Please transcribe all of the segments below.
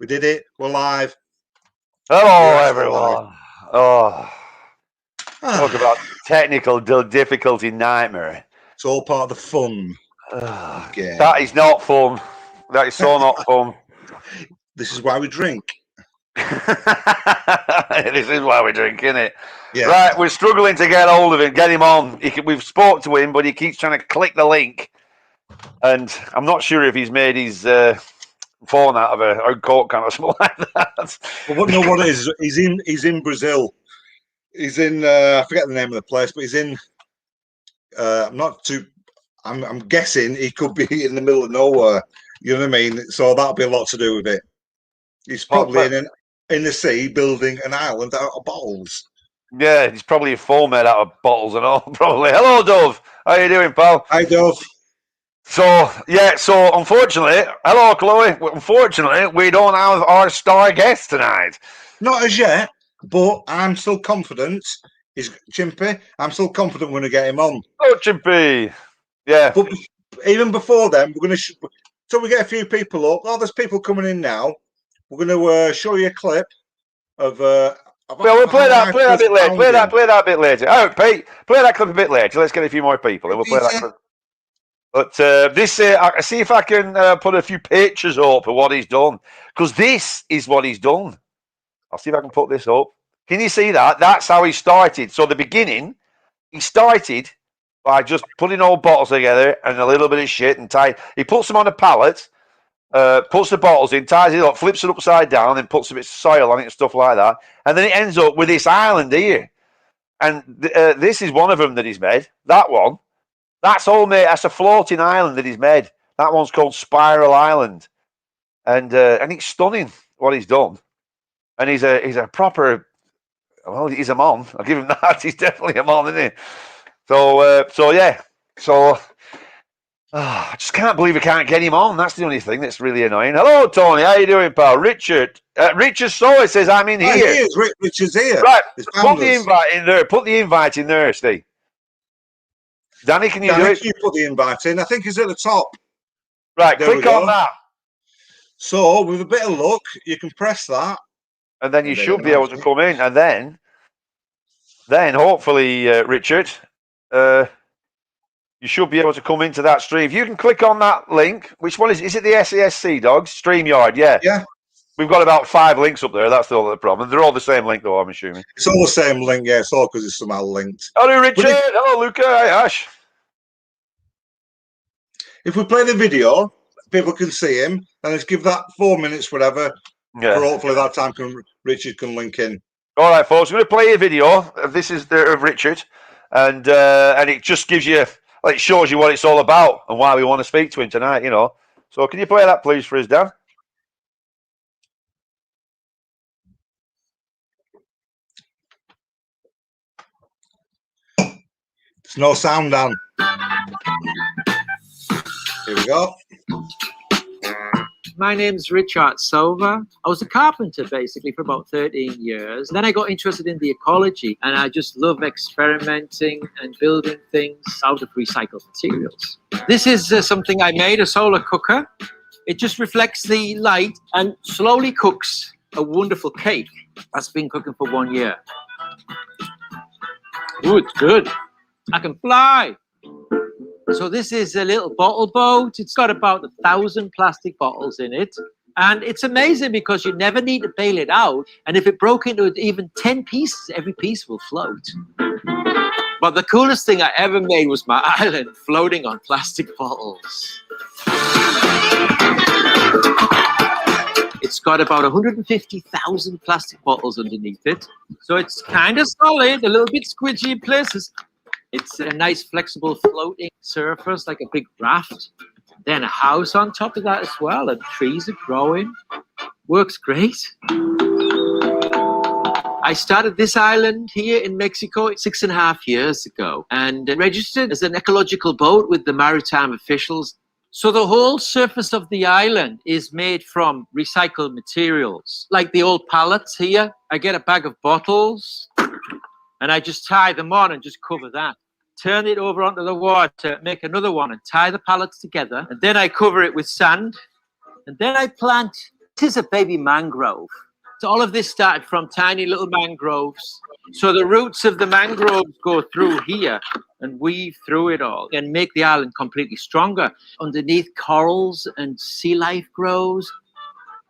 We did it. We're live. Hello, everyone. Oh, talk about technical difficulty nightmare. It's all part of the fun. Okay. That is not fun. That is so not fun. This is why we drink. This is why we drink, isn't it? Yeah. Right, we're struggling to get hold of him, get him on. We've spoke to him, but he keeps trying to click the link. And I'm not sure if he's made his phone out of a Coke can or something like that. Well, no, what it is? He's in Brazil. He's in I forget the name of the place, but he's in. I'm guessing he could be in the middle of nowhere. You know what I mean? So that'll be a lot to do with it. He's probably in the sea building an island out of bottles. Yeah, he's probably a phone made out of bottles and all. Probably. Hello, Dove. How you doing, pal? Hi, Dove. So unfortunately, hello, Chloe. Unfortunately, we don't have our star guest tonight. Not as yet, but I'm still confident. Is Chimpy? I'm still confident we're going to get him on. Oh, Chimpy. Yeah. But even before then, we're going to. So we get a few people up. Oh, there's people coming in now. We're going to show you a clip of. Well, we'll play that a bit later. Play that bit later. Oh, Pete, play that clip a bit later. Let's get a few more people, and we'll play that clip. But I see if I can put a few pictures up of what he's done, because this is what he's done. I'll see if I can put this up. Can you see that? That's how he started. So the beginning, he started by just putting all bottles together and a little bit of shit and he puts them on a pallet, puts the bottles in, ties it up, flips it upside down, and puts a bit of soil on it and stuff like that. And then it ends up with this island here. And this is one of them that he's made. That one. That's all made. That's a floating island that he's made. That one's called Spiral Island, and it's stunning what he's done. And he's a proper. Well, he's a mon. I'll give him that. He's definitely a mon, isn't he? So yeah. I just can't believe we can't get him on. That's the only thing that's really annoying. Hello, Tony. How you doing, pal? Richart Sowa says I'm in here. He is. Richard's here. Right. Put the invite in there. Put the invite in there, Steve. Danny, can you do it? You put the invite in. I think he's at the top. Right, click on that. So, with a bit of luck, you can press that. And then you should be able to come in. And then hopefully, Richard, you should be able to come into that stream. If you can click on that link, which one is it? Is it the SASC, dogs? StreamYard, yeah. Yeah. We've got about 5 links up there. That's the problem. They're all the same link, though, I'm assuming. It's all the same link, yeah. It's all because it's somehow linked. Hello, Richard. Hello, Luca. Hi, Ash. If we play the video, people can see him, and let's give that 4 minutes, whatever. Yeah. For hopefully that time Richard can link in. All right, folks. We're going to play a video. This is of Richard, and it just gives you, it shows you what it's all about and why we want to speak to him tonight. You know. So can you play that, please, for us, Dan? There's no sound, Dan. Here we go. My name's Richart Sowa. I was a carpenter basically for about 13 years. Then I got interested in the ecology, and I just love experimenting and building things out of recycled materials. This is something I made, a solar cooker. It just reflects the light and slowly cooks a wonderful cake that's been cooking for 1 year. Ooh, it's good. I can fly. So this is a little bottle boat. It's got about 1,000 plastic bottles in it. And it's amazing because you never need to bail it out. And if it broke into even 10 pieces, every piece will float. But the coolest thing I ever made was my island floating on plastic bottles. It's got about 150,000 plastic bottles underneath it. So it's kind of solid, a little bit squidgy in places. It's a nice, flexible, floating surface, like a big raft. Then a house on top of that as well, and trees are growing. Works great. I started this island here in Mexico 6.5 years ago and registered as an ecological boat with the maritime officials. So the whole surface of the island is made from recycled materials. Like the old pallets here, I get a bag of bottles and I just tie them on and just cover that. Turn it over onto the water, make another one and tie the pallets together. And then I cover it with sand. And then I plant is a baby mangrove. So all of this started from tiny little mangroves. So the roots of the mangroves go through here and weave through it all and make the island completely stronger. Underneath, corals and sea life grows.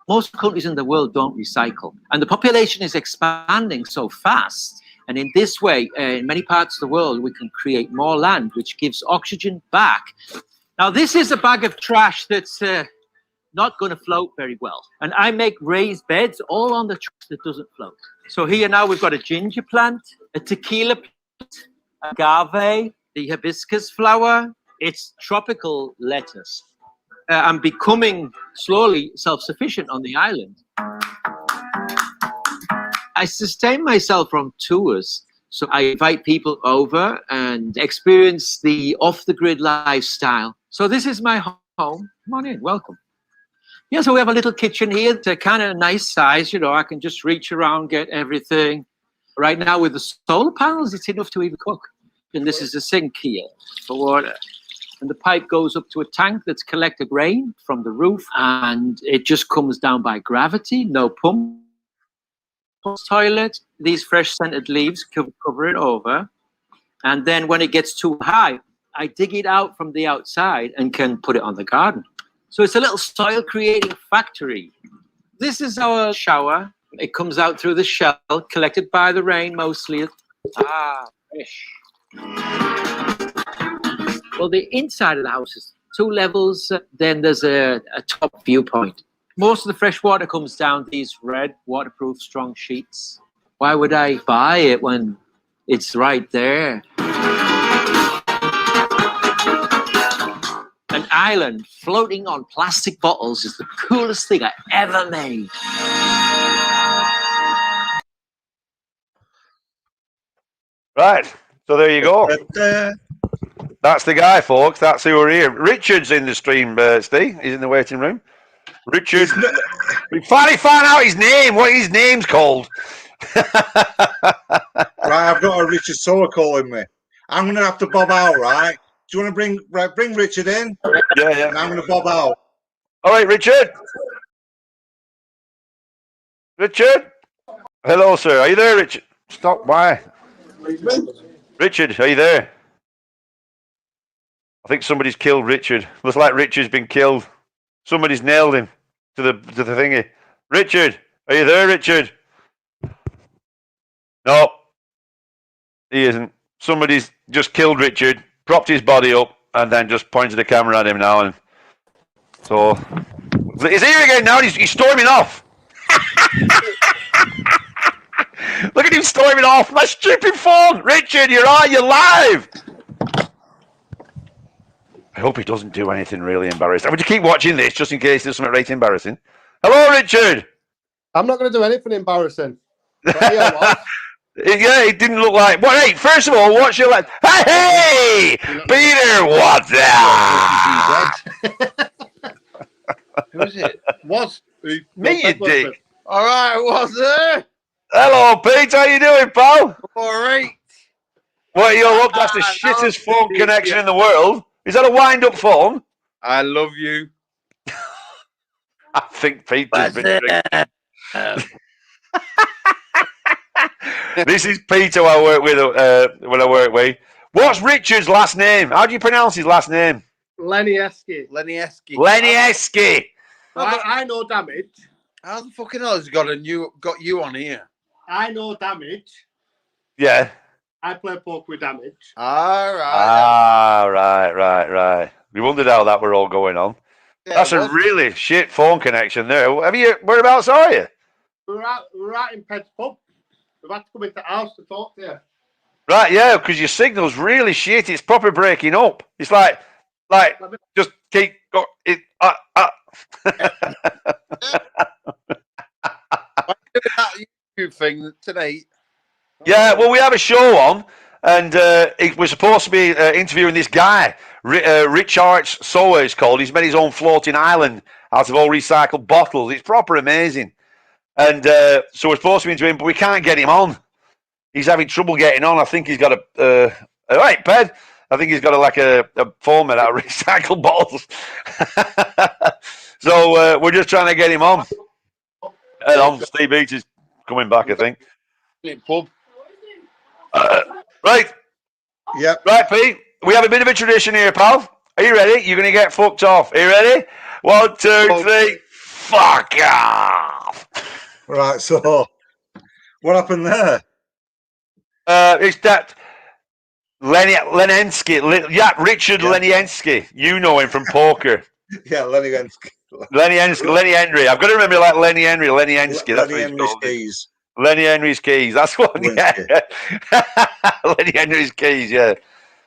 Most countries in the world don't recycle. And the population is expanding so fast. And in this way, in many parts of the world, we can create more land, which gives oxygen back. Now, this is a bag of trash that's not going to float very well. And I make raised beds all on the trash that doesn't float. So here now we've got a ginger plant, a tequila plant, agave, the hibiscus flower. It's tropical lettuce. I'm becoming slowly self-sufficient on the island. I sustain myself from tours. So I invite people over and experience the off-the-grid lifestyle. So this is my home. Come on in, welcome. Yeah, so we have a little kitchen here. It's a kind of nice size, you know, I can just reach around, get everything. Right now with the solar panels, it's enough to even cook. And this is a sink here for water. And the pipe goes up to a tank that's collected rain from the roof, and it just comes down by gravity, no pump. Toilet, these fresh scented leaves cover it over. And then when it gets too high, I dig it out from the outside and can put it on the garden. So it's a little soil creating factory. This is our shower. It comes out through the shell, collected by the rain mostly. Fish. Well, the inside of the house is 2 levels. Then there's a top viewpoint. Most of the fresh water comes down these red, waterproof, strong sheets. Why would I buy it when it's right there? An island floating on plastic bottles is the coolest thing I ever made. Right. So there you go. That's the guy, folks. That's who we're here. Richard's in the stream, Steve. He's in the waiting room. Richard. We finally found out his name, what his name's called. Right, I've got a Richart Sowa calling me. I'm going to have to bob out, right? Do you want to bring Richard in? Yeah. And I'm going to bob out. All right, Richard. Richard? Hello, sir. Are you there, Richard? Stop. Why? Richard, are you there? I think somebody's killed Richard. Looks like Richard's been killed. Somebody's nailed him to the thingy. Richard, are you there, Richard? No, he isn't. Somebody's just killed Richard, propped his body up, and then just pointed the camera at him now. And so he's here again now. He's storming off. Look at him storming off. My stupid phone, Richard. You're live. I hope he doesn't do anything really embarrassing. Would you keep watching this just in case there's something right embarrassing? Hello, Richard. I'm not going to do anything embarrassing. Yeah, it didn't look like. Well, hey, first of all, what's your like? Hey, Peter, what's that? Who is it? What's me, you dick. All right, what's there? Hello, Pete. How you doing, pal? All right. What are you up? That's the shittest phone connection in the world. Is that a wind-up phone? I love you. I think Peter's been drinking. This is Peter I work with when I work with. What's Richard's last name? How do you pronounce his last name? Lenieski. I know Damage. How the fucking hell has got you on here? I know Damage. Yeah. I play poker with Damage. All right. Right. We wondered how that were all going on. Yeah, that's a really shit phone connection there. Whereabouts are you? We're out in Ped's pub. We've had to come into the house to talk to you. Right, yeah, because your signal's really shit. It's proper breaking up. It's like just keep going. That YouTube thing tonight. Yeah, well, we have a show on, and we're supposed to be interviewing this guy, Richart Sowa, it's called. He's made his own floating island out of all recycled bottles. It's proper amazing. And so we're supposed to be interviewing him, but we can't get him on. He's having trouble getting on. I think he's got all right, Ped. I think he's got a phone made out of recycled bottles. So we're just trying to get him on. And on Steve Beach is coming back, I think. Pub. Right. Yep. Right, Pete. We have a bit of a tradition here, pal. Are you ready? You're going to get fucked off. Are you ready? 1, 2, 3. Fuck off. Right. So, what happened there? It's that Lenensky. Richard Leniensky. You know him from poker. Yeah, Lenny Henry. Lenny Henry. I've got to remember like Lenny Henry. Lenny Ensky. That's Lenny what he's Henry's called. keys. Lenny Henry's keys. That's what. Yeah. Lenny Henry's keys. Yeah.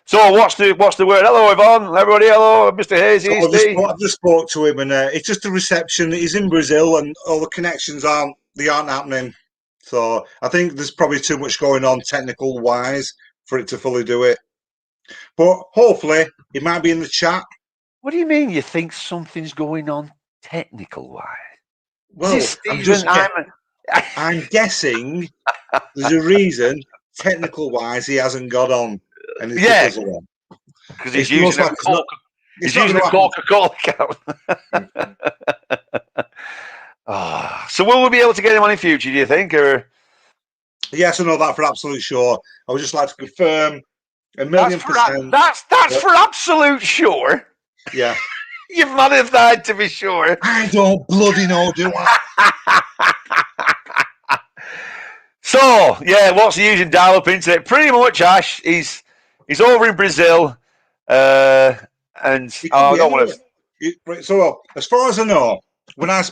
So what's the word? Hello, Yvonne. Everybody. Hello, Mr. Hazy. So I just spoke to him, and it's just a reception. He's in Brazil, and all the connections aren't happening. So I think there's probably too much going on technical wise for it to fully do it. But hopefully, it might be in the chat. What do you mean? You think something's going on technical wise? Well, I'm guessing there's a reason technical wise he hasn't got on, and it's because of one. Because he's using a Coca-Cola account. So will we be able to get him on in future, do you think? Or yes, I know that for absolute sure. I would just like to confirm 1,000,000%. That's for absolute sure. Yeah. You've modified to be sure. I don't bloody know, do I? So, yeah, what's he using dial-up internet? Pretty much, Ash. He's over in Brazil. I don't want to. So, as far as I know, when I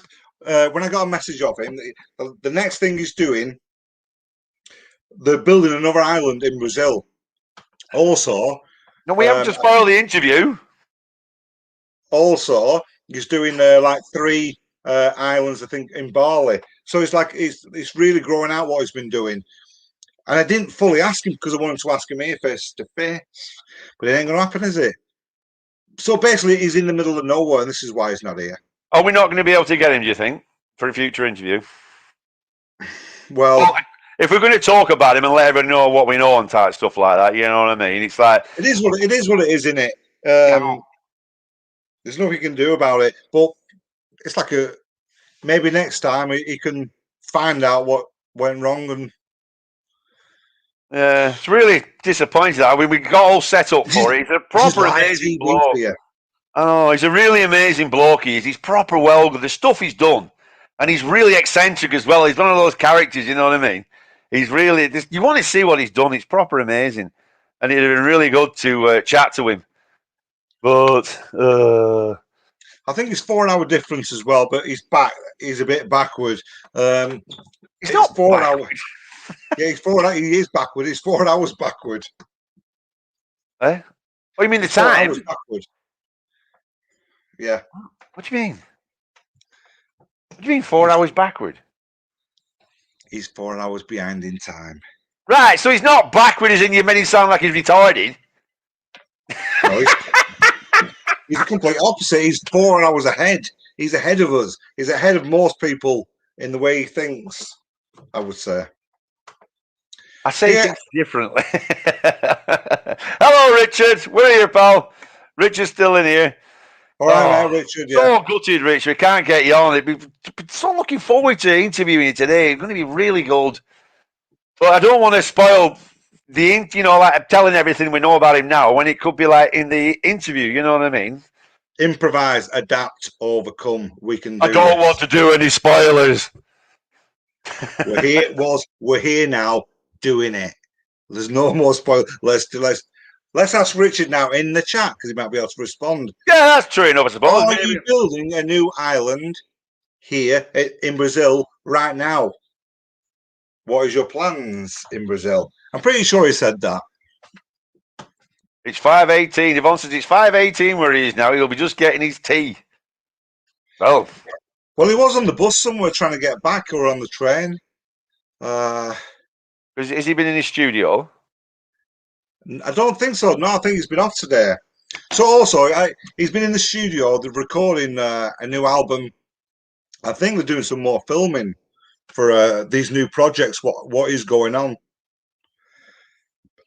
got a message off him, the next thing he's doing, they're building another island in Brazil. Also, no, we haven't just spoiled the interview. Also, he's doing like 3 islands, I think, in Bali. So it's like it's really growing out what he's been doing. And I didn't fully ask him because I wanted to ask him here face to face, but it ain't gonna happen, is it? So basically, he's in the middle of nowhere, and this is why he's not here. Are we not going to be able to get him, do you think, for a future interview? Well, if we're going to talk about him and let everyone know what we know and type stuff like that, you know what I mean? It's like it is what it is, isn't it? There's nothing you can do about it. But it's like maybe next time he can find out what went wrong. And it's really disappointing. I mean, we got all set up for it. He's a proper amazing bloke. Oh, he's a really amazing bloke. He's proper well good. The stuff he's done, and he's really eccentric as well. He's one of those characters, you know what I mean? He's really. You want to see what he's done. It's proper amazing, and it'd have been really good to chat to him. But I think it's 4-hour difference as well. But he's back. He's a bit backward. He's not 4 hours. Yeah, he's 4 hours. He is backward. He's 4 hours backward. Eh? What do you mean the time? 4 hours backward. Yeah. What do you mean? What do you mean 4 hours backward? He's 4 hours behind in time. Right, so he's not backward as in you made him sound like he's retarded. No, he's the complete opposite. He's 4 hours ahead. He's ahead of us. He's ahead of most people in the way he thinks, I would say. I say things differently. Hello, Richard. Where are you, pal? Richard's still in here. All right, Richard. Yeah. So gutted, Richard. We can't get you on. So looking forward to interviewing you today. It's going to be really good. But I don't want to spoil like telling everything we know about him now when it could be like in the interview. You know what I mean? Improvise, adapt, overcome. We can do I don't want to do any spoilers. We're here now doing it. There's no more spoilers. Let's ask Richard now in the chat because he might be able to respond. Yeah, that's true enough, I suppose. Are you building a new island here in Brazil right now? What is your plans in Brazil? I'm pretty sure he said that. It's 5:18. Yvonne says it's 5:18 where he is now. He'll be just getting his tea. Well, he was on the bus somewhere trying to get back or on the train. Has he been in his studio? I don't think so. No, I think he's been off today. So also, he's been in the studio. They're recording a new album. I think they're doing some more filming for these new projects. What is going on?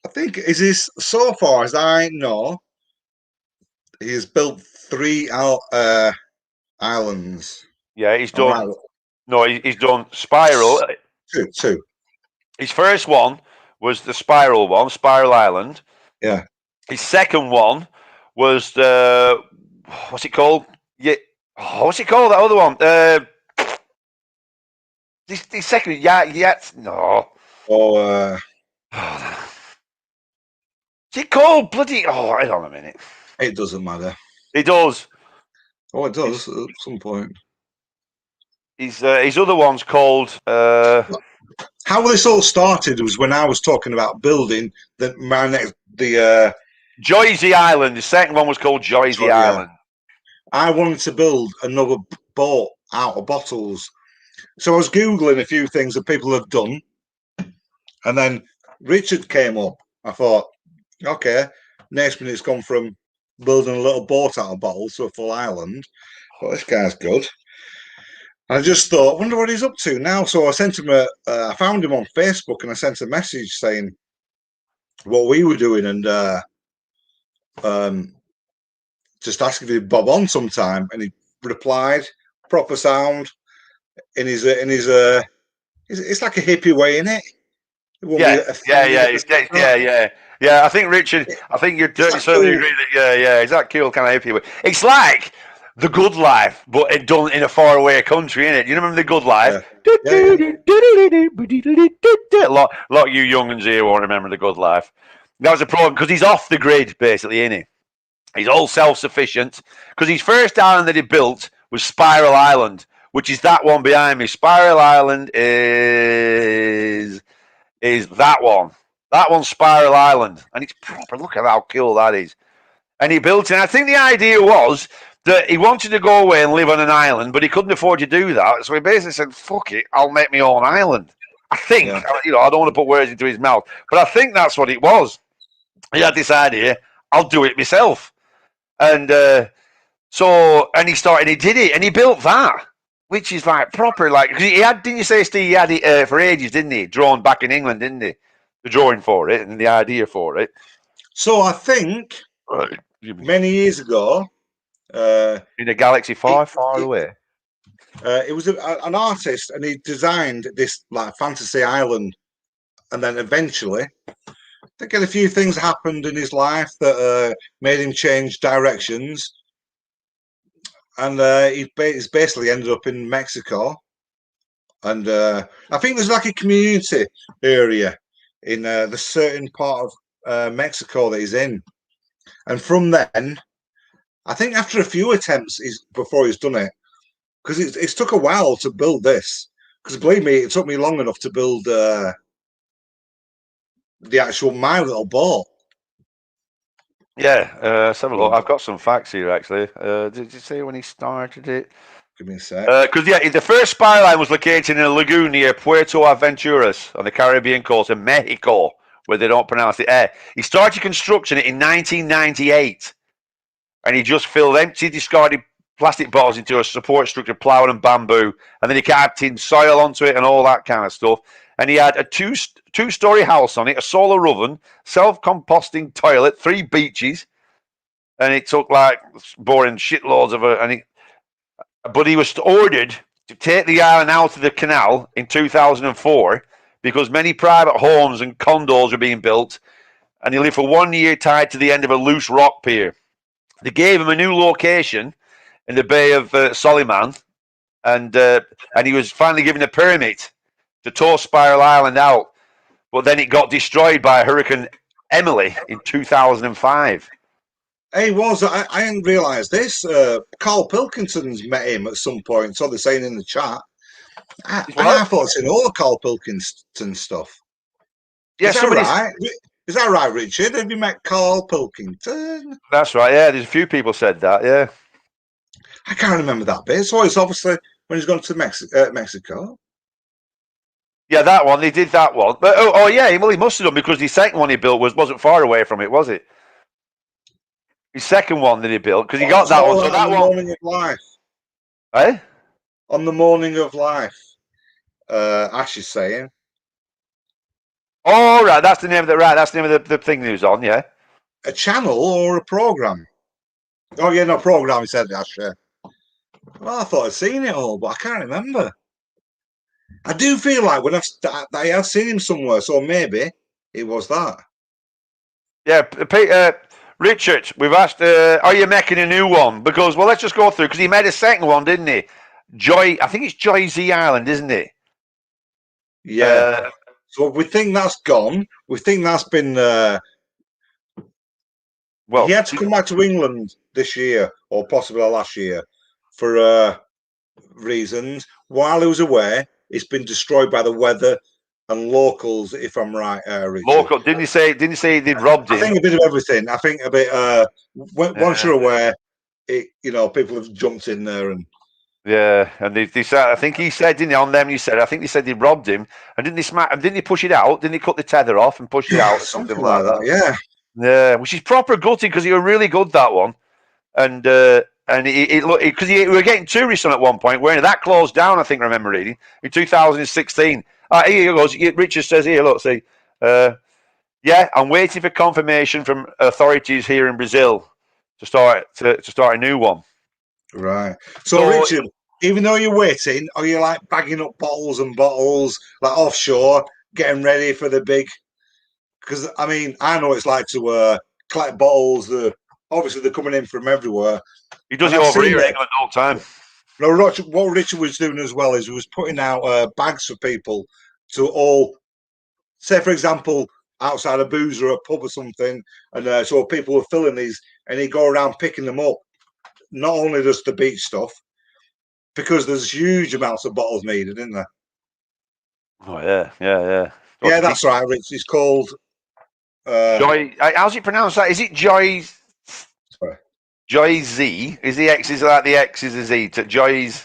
I think is this so far as I know, he has built 3 islands. Yeah, he's done. No, he's done Spiral. Two. His first one was the Spiral one, Spiral Island. Yeah. His second one was the what's it called? Yeah. Oh, what's it called? That other one. This second, no. Oh, Is it called bloody? Oh, hold on a minute. it doesn't matter. It does. Oh, it does at some point. His other one's called. How this all started was when I was talking about building the Joyxee Island. The second one was called Joyxee Island. I wanted to build another boat out of bottles. So I was Googling a few things that people have done. And then Richard came up. I thought, okay, next minute it's gone from building a little boat out of bottles to a full island. Well, this guy's good. I just thought, I wonder what he's up to now. So I sent him I found him on Facebook and I sent a message saying what we were doing and just asking if he'd bob on sometime. And he replied, proper sound in his it's like a hippie way, isn't it? Yeah. I think Richard, I think you're certainly agree that it's that cool kind of hippie way. It's like The Good Life, but it done in a faraway country, innit? You remember The Good Life? A lot of you young'uns here won't remember The Good Life. That was a problem because he's off the grid, basically, innit? He's all self-sufficient because his first island that he built was Spiral Island, which is that one behind me. Spiral Island is that one. That one's Spiral Island, and it's proper. Look at how cool that is. And he built it. And I think the idea was that he wanted to go away and live on an island, but he couldn't afford to do that. So he basically said, "Fuck it, I'll make my own island." I think, I don't want to put words into his mouth, but I think that's what it was. He had this idea, I'll do it myself. And he did it, and he built that, which is like proper, like, because he had, didn't you say, Steve, he had it for ages, didn't he? Drawn back in England, didn't he? The drawing for it and the idea for it. So I think many years ago, in a galaxy far away. It was an artist, and he designed this like fantasy island, and then eventually, I think a few things happened in his life that made him change directions, and he's basically ended up in Mexico, and I think there's like a community area in the certain part of Mexico that he's in, and from then, I think after a few attempts, before he's done it. Because it's took a while to build this. Because believe me, it took me long enough to build the actual my little boat. Yeah, let's have a look. I've got some facts here actually. Did you say when he started it? Give me a sec. Because the first spy line was located in a lagoon near Puerto Aventuras on the Caribbean coast of Mexico, where they don't pronounce it air. He started construction in 1998, and he just filled empty, discarded plastic bottles into a support structure, plywood and bamboo, and then he kept in soil onto it and all that kind of stuff. And he had a two-story house on it, a solar oven, self-composting toilet, 3 beaches, and it took like boring shitloads of it. But he was ordered to take the island out of the canal in 2004 because many private homes and condos were being built, and he lived for 1 year tied to the end of a loose rock pier. They gave him a new location in the Bay of Soliman, and he was finally given a permit to tow Spiral Island out, but then it got destroyed by Hurricane Emily in 2005. Hey, I didn't realise this. Carl Pilkington's met him at some point, so they're saying in the chat. I thought I'd seen all the Carl Pilkington stuff. Yeah, Is that right, Richard? Have you met Carl Pilkington? That's right, yeah. There's a few people said that, yeah. I can't remember that bit. So it's obviously when he's gone to Mexico. Yeah, that one. They did that one. But yeah, well, he must have done because the second one he built wasn't far away from it, was it? His second one that he built, because he got that one. So that one. Morning of Life. Eh? On the Morning of Life. Ash is saying. Oh, right. That's the name of the thing he was on, yeah. A channel or a program? Oh, yeah, no, program, he said, Ash, yeah. Well, I thought I'd seen it all, but I can't remember. I do feel like when I have seen him somewhere, so maybe it was that. Yeah, Peter, Richard, we've asked, are you making a new one? Because, well, let's just go through, because he made a second one, didn't he? I think it's Joyxee Island, isn't it? Yeah. So we think that's gone. We think that's been. Well, he had to come back to England this year, or possibly last year, for reasons. While he was away, it's been destroyed by the weather and locals. If I'm right, Richard. Local, didn't he say they'd robbed him? I think a bit of everything. I think a bit. Once you're aware, people have jumped in there and. Yeah, and they said. I think he said, didn't he? On them, you said. I think they said they robbed him, and didn't they smack? Didn't they push it out? Didn't they cut the tether off and push it out? Something like that. Yeah. Yeah, which is proper gutting because he was really good that one, and it looked because we were getting tourists on at one point. Where that closed down, I think I remember reading in 2016. Here goes. Richard says here, look, see, yeah, I'm waiting for confirmation from authorities here in Brazil to start a new one. Right. So Richard, even though you're waiting, are you like bagging up bottles and bottles like offshore, getting ready for the big? Because I mean, I know it's like to collect bottles. Obviously they're coming in from everywhere. He does it over here all the time. No, what Richard was doing as well is he was putting out bags for people to all, say for example, outside a boozer or a pub or something, and so people were filling these, and he'd go around picking them up. Not only just the beach stuff, because there's huge amounts of bottles needed, isn't there? Oh yeah. Yeah, that's right, Rich. It's called Joy. How's it pronounced? That is it Joy? Sorry. Joyxee. Is the X is like the X is a Z to Joyxee.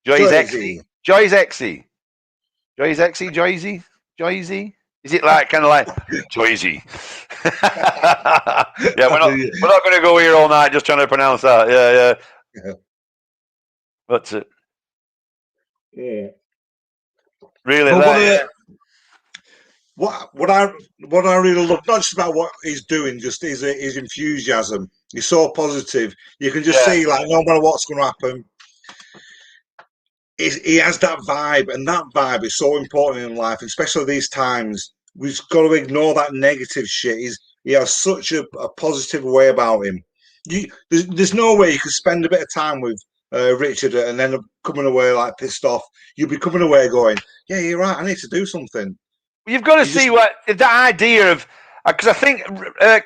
Joyxee. Joyxee. Joyxee. Is it like kind of like Joyxee? Yeah, we're not going to go here all night just trying to pronounce that. Yeah. But yeah, really, what I really love, not just about what he's doing, just his enthusiasm. He's so positive. You can just see, like, no matter what's going to happen, he has that vibe, and that vibe is so important in life, especially these times. We've got to ignore that negative shit. He has such a positive way about him. There's no way you could spend a bit of time with Richard and then coming away like pissed off. You'll be coming away going, yeah, you're right, I need to do something. You've got to see what that idea of, because I think,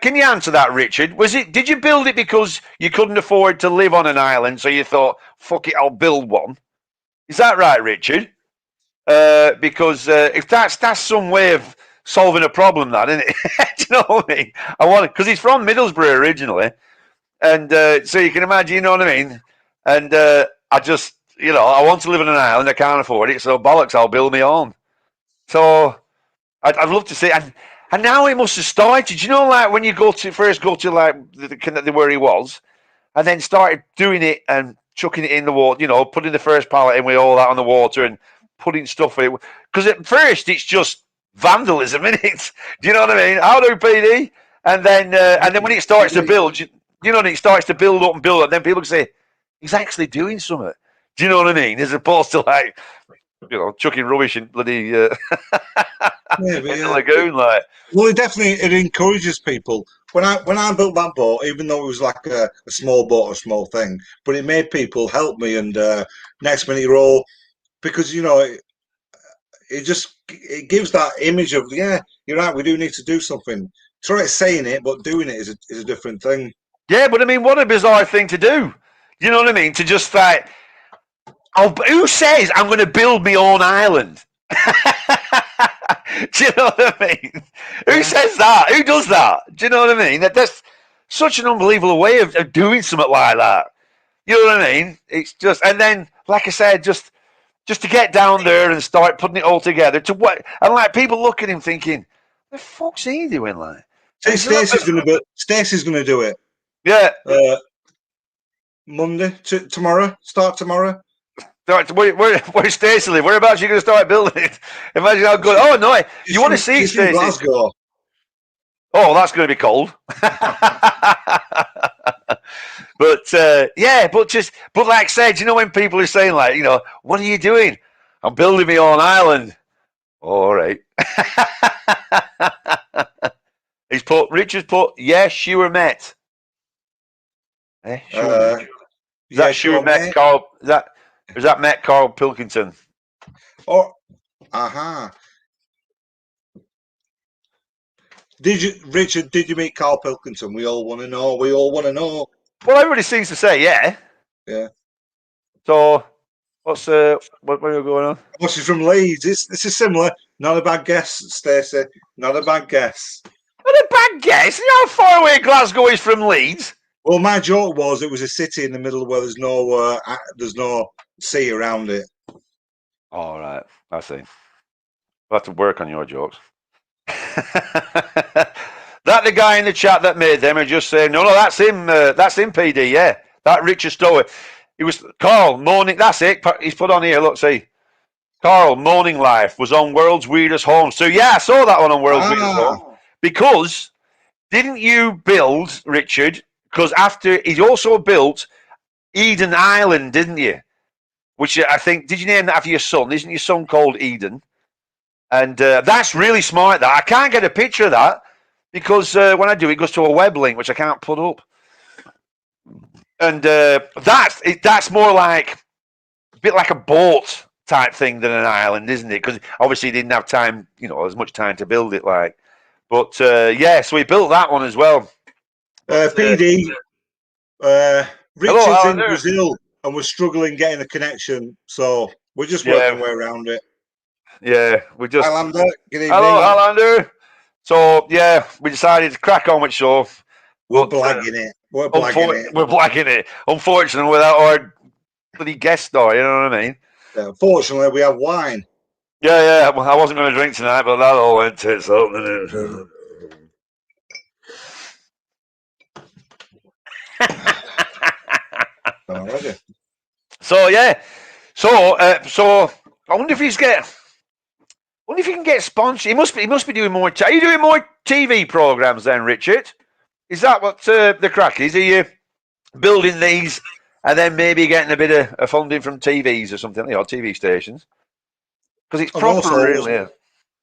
can you answer that, Richard? Did you build it because you couldn't afford to live on an island, so you thought, fuck it, I'll build one? Is that right, Richard? Because if that's some way of solving a problem, that, isn't it? Do you know what I mean? Because he's from Middlesbrough originally, and so you can imagine, you know what I mean? And I just, I want to live on an island, I can't afford it, so bollocks, I'll build my own. So I'd love to see, and now it must have started. You know, like when you first go to like where he was, and then started doing it and chucking it in the water. Putting the first pallet in with all that on the water and putting stuff in. Because at first it's just vandalism, isn't it? Do you know what I mean? How do PD? And then when it starts to build, it starts to build up, and then people can say he's actually doing something. Do you know what I mean? As opposed to like, chucking rubbish in bloody in the lagoon, like. Well, it encourages people. When I built that boat, even though it was like a small boat, a small thing, but it made people help me. And next minute you're all, because it gives that image of, yeah, you're right, we do need to do something. It's all right saying it, but doing it is a different thing. Yeah, but I mean, what a bizarre thing to do. You know what I mean? To just like, who says I'm going to build my own island? Do you know what I mean? Who says that? Who does that? Do you know what I mean? That's such an unbelievable way of doing something like that. You know what I mean? It's just, and then, like I said, just to get down there and start putting it all together. And like people look at him thinking, "The fuck's he doing?" Like, Stacey's going to do it. Yeah. Monday, tomorrow. Start tomorrow. Where Stacey live? Whereabouts are you going to start building it? Imagine how good. Oh no! You want to see Stacey? Glasgow. Oh, that's going to be cold. But like I said, when people are saying like, what are you doing? I'm building my own island. All right. Richard's put, yes, sure met. Sure. Is Yeah, that sure met mate. Carl? Is that met Carl Pilkington? Oh, aha. Richard, did you meet Carl Pilkington? We all want to know. We all want to know. Well, everybody seems to say yeah. Yeah. So, what are you going on? Oh, she's from Leeds. This is similar. Not a bad guess, Stacey. Not a bad guess. Not a bad guess. You know how far away Glasgow is from Leeds? Well, my joke was it was a city in the middle where there's no sea around it. All right, I see. We'll have to work on your jokes. That the guy in the chat that made them are just saying, no, that's him. That's him, PD. Yeah, that Richart Sowa. It was Carl Morning. That's it. He's put on here. Look, see. Carl Morning Life was on World's Weirdest Home. So yeah, I saw that one on World's Weirdest Home. Because didn't you build, Richard? Because after he also built Eden Island, didn't you? Which I think, did you name that after your son? Isn't your son called Eden? And that's really smart. That I can't get a picture of that because when I do, it goes to a web link which I can't put up. And that's more like a bit like a boat type thing than an island, isn't it? Because obviously he didn't have time, as much time to build it. Like, but yeah, so he built that one as well. PD, Richard's in Brazil and we're struggling getting a connection, so we're just working our way around it. Yeah, we just. Highlander, good evening. Hello, Highlander. So yeah, we decided to crack on with show. We're blagging it. We're blagging it. Unfortunately, without our bloody guest star, you know what I mean? Yeah, fortunately, we have wine. Yeah. Well, I wasn't going to drink tonight, but that all went tits up, didn't it? So yeah, so I wonder if he's get. I wonder if you can get sponsored. He must be doing more. Are you doing more TV programs then, Richard? Is that what the crack is? Are you building these and then maybe getting a bit of funding from TVs or something, TV stations? Because it's proper, really. Yeah.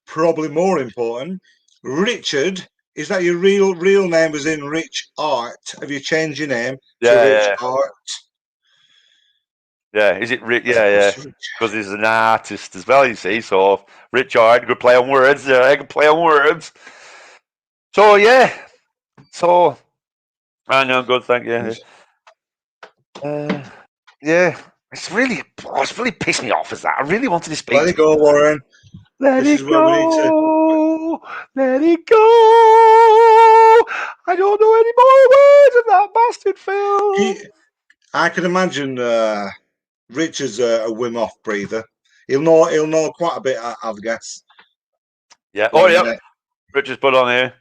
Probably more important, Richard. Is that your real name? As in Rich Art? Have you changed your name to Rich Art? Yeah, is it Rich? Yeah. Because he's an artist as well, you see. So Richard could play on words. Yeah, I can play on words. So yeah. So I know, good, thank you. Yeah, it's really pissed me off. Is that I really wanted to speak. Let it go, Warren. Let it go. Let it go. I don't know any more words of that bastard film. I can imagine Richard's a Wim Hof breather. He'll know quite a bit, I guess. Yeah. Oh yeah. Richard's put on here.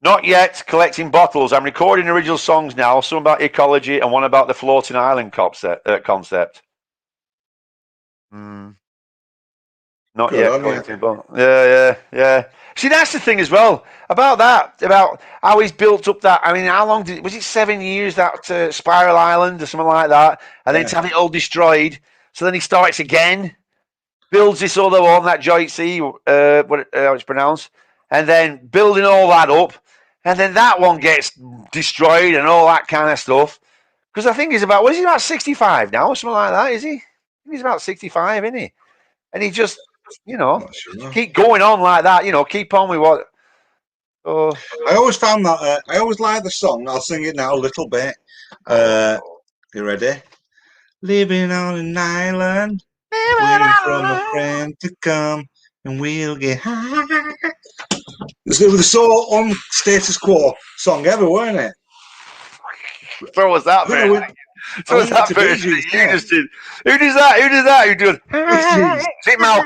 Not yet collecting bottles. I'm recording original songs now. Some about ecology and one about the floating island concept. Not Good yet collecting bottles. Yeah. See, that's the thing as well about that. About how he's built up that. I mean, how long was it? 7 years that Spiral Island or something like that, and then to have it all destroyed. So then he starts again, builds this other one, that Joyxee, how it's pronounced, and then building all that up. And then that one gets destroyed and all that kind of stuff. Because I think he's about, what is he, about 65 now or something like that, is he? He's about 65, isn't he? And he just, keep going on like that, keep on with what. I always found that, I always like the song. I'll sing it now a little bit. You ready? Living on an island, waiting for a friend to come, and we'll get high. It was so on status quo song ever, weren't it? So was that bit? So was that bit? You just did. Who does that? Who does?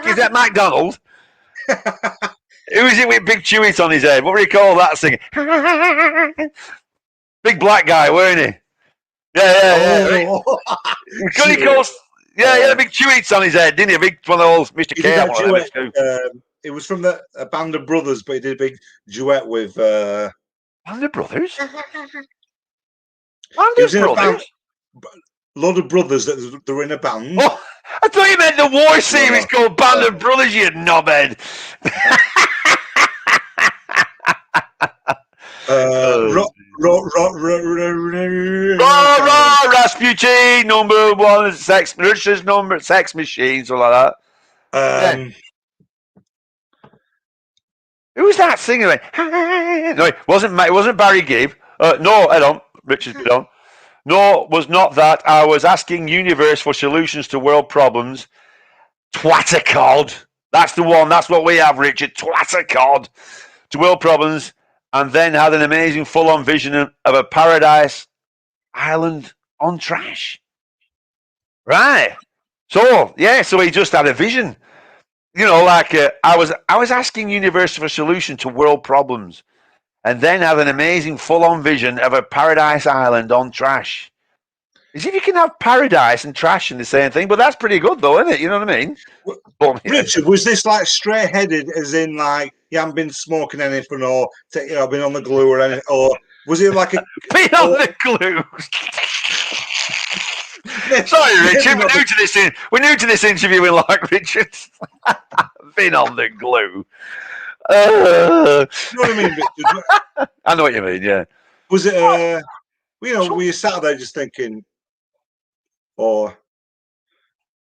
Is that McDonald? Who is it with big chewits on his head? What do you call that singing? Big black guy, weren't he? Yeah. Because he calls. Yeah, he had a big chewits on his head, didn't he? A big one of those Mr. K. It was from a band of brothers, but he did a big duet with Band of Brothers. Band of Brothers. lot of brothers that they're in a band. Oh, I thought you meant the war series called Band of Brothers, you knobhead. Rasputin, number one, Russia's number, Sex Machine, something like that. Who was that singer? No, it wasn't Barry Gibb. No, I don't. Richard Bidon. No, was not that. I was asking universe for solutions to world problems. Twattercod. That's the one. That's what we have, Richard. Twattercod. To world problems. And then had an amazing full-on vision of a paradise island on trash. Right. So, yeah, so he just had a vision. You know, like I was asking universe for a solution to world problems. And then have an amazing full-on vision of a paradise island on trash. As if you can have paradise and trash in the same thing, but that's pretty good, though, isn't it? You know what I mean? Richard, was this like straight-headed, as in like you haven't been smoking anything, or been on the glue or anything, or was it like a been on the glue? Sorry, Richard. We're new to this interviewing, like Richard. Been on the glue. You know what I mean, Richard? I know what you mean. Yeah. Was it? Were you sat there just thinking, or